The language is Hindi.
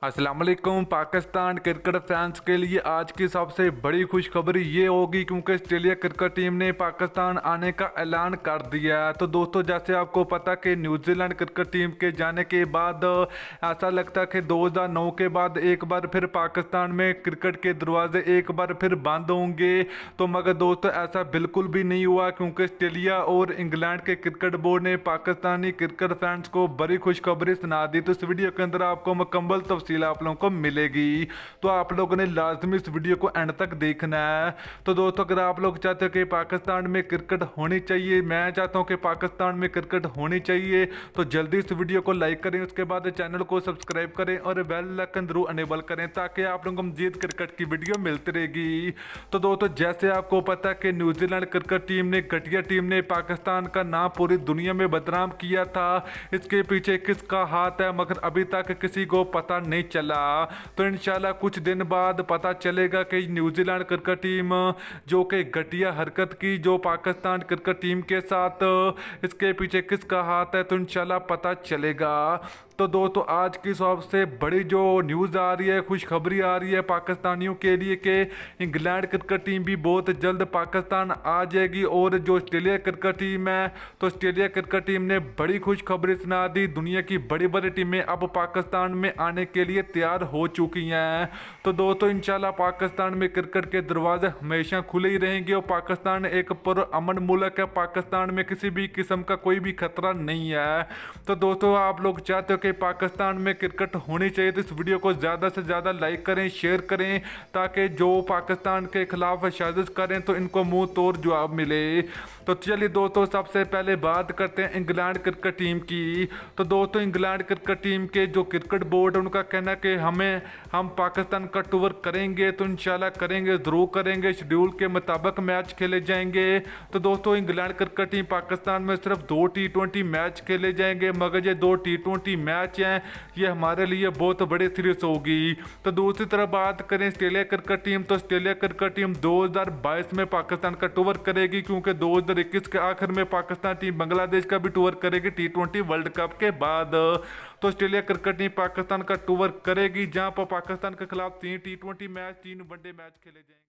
अस्सलाम वालेकुम। पाकिस्तान क्रिकेट फैंस के लिए आज की सबसे बड़ी खुशखबरी ये होगी क्योंकि ऑस्ट्रेलिया क्रिकेट टीम ने पाकिस्तान आने का ऐलान कर दिया है। तो दोस्तों, जैसे आपको पता कि न्यूजीलैंड क्रिकेट टीम के जाने के बाद ऐसा लगता है कि 2009 के बाद एक बार फिर पाकिस्तान में क्रिकेट के दरवाजे एक बार फिर बंद होंगे। तो मगर दोस्तों, ऐसा बिल्कुल भी नहीं हुआ क्योंकि ऑस्ट्रेलिया और इंग्लैंड के क्रिकेट बोर्ड ने पाकिस्तानी क्रिकेट फैंस को बड़ी खुशखबरी सुना दी। तो इस वीडियो के अंदर आपको मुकम्मल तफसील आप लोगों को मिलेगी, तो आप लोगों ने लाजमी इस वीडियो को एंड तक देखना है। तो दोस्तों, अगर आप लोग चाहते हो कि पाकिस्तान में क्रिकेट होनी चाहिए, मैं चाहता हूं कि पाकिस्तान में क्रिकेट होनी चाहिए, तो जल्दी इस वीडियो को लाइक करें, उसके बाद चैनल को सब्सक्राइब करें और बेल आइकन जरूर अनेबल करें ताकि आप लोगों को मजीद क्रिकेट की वीडियो मिलती रहेगी। तो दोस्तों, जैसे आपको पता है कि न्यूजीलैंड क्रिकेट टीम ने, घटिया टीम ने पाकिस्तान का नाम पूरी दुनिया में बदनाम किया था। इसके पीछे किसका हाथ है मगर अभी तक किसी को पता नहीं चला। तो इंशाल्लाह कुछ दिन बाद पता चलेगा कि न्यूजीलैंड क्रिकेट टीम जो कि घटिया हरकत की जो पाकिस्तान क्रिकेट टीम के साथ, इसके पीछे किसका हाथ है, तो इंशाल्लाह पता चलेगा। तो दोस्तों, आज की सबसे बड़ी जो न्यूज़ आ रही है, खुशखबरी आ रही है पाकिस्तानियों के लिए कि इंग्लैंड क्रिकेट टीम भी बहुत जल्द पाकिस्तान आ जाएगी। और जो ऑस्ट्रेलिया क्रिकेट टीम है, तो ऑस्ट्रेलिया क्रिकेट टीम ने बड़ी खुशखबरी सुना दी। दुनिया की बड़ी बड़ी टीमें अब पाकिस्तान में आने के लिए तैयार हो चुकी हैं। तो दोस्तों, इंशाल्लाह पाकिस्तान में क्रिकेट के दरवाजे हमेशा खुले ही रहेंगे और पाकिस्तान एक पुरअमन मुल्क है। पाकिस्तान में किसी भी किस्म का कोई भी खतरा नहीं है। तो दोस्तों, आप लोग चाहते हो कि पाकिस्तान में क्रिकेट होनी चाहिए, तो इस वीडियो को ज़्यादा से ज़्यादा लाइक करें, शेयर करें, ताकि जो पाकिस्तान के खिलाफ साजिश करें तो इनको मुंह तोड़ जवाब मिले। तो चलिए दोस्तों, सबसे पहले बात करते हैं इंग्लैंड क्रिकेट टीम की। तो दोस्तों, इंग्लैंड क्रिकेट टीम के जो क्रिकेट बोर्ड है उनका कहना है कि हम पाकिस्तान का टूर करेंगे, तो इंशाल्लाह करेंगे, ज़रूर करेंगे। शेड्यूल के मुताबिक मैच खेले जाएंगे। तो दोस्तों, इंग्लैंड क्रिकेट टीम पाकिस्तान में सिर्फ 2 T20 मैच खेले जाएंगे, मगर ये 2 T20 मैच हैं, ये हमारे लिए बहुत बड़ी सीरीज होगी। तो दूसरी तरफ बात करें ऑस्ट्रेलिया क्रिकेट टीम, तो ऑस्ट्रेलिया क्रिकेट टीम 2022 में पाकिस्तान का टूर करेगी क्योंकि 2021 के आखिर में पाकिस्तान टीम बांग्लादेश का भी टूर करेगी T20 वर्ल्ड कप के बाद। तो ऑस्ट्रेलिया क्रिकेट टीम पाकिस्तान का टूर करेगी, जहां पर पाकिस्तान के खिलाफ 3 T20 मैच, 3 वनडे मैच खेले जाएंगे।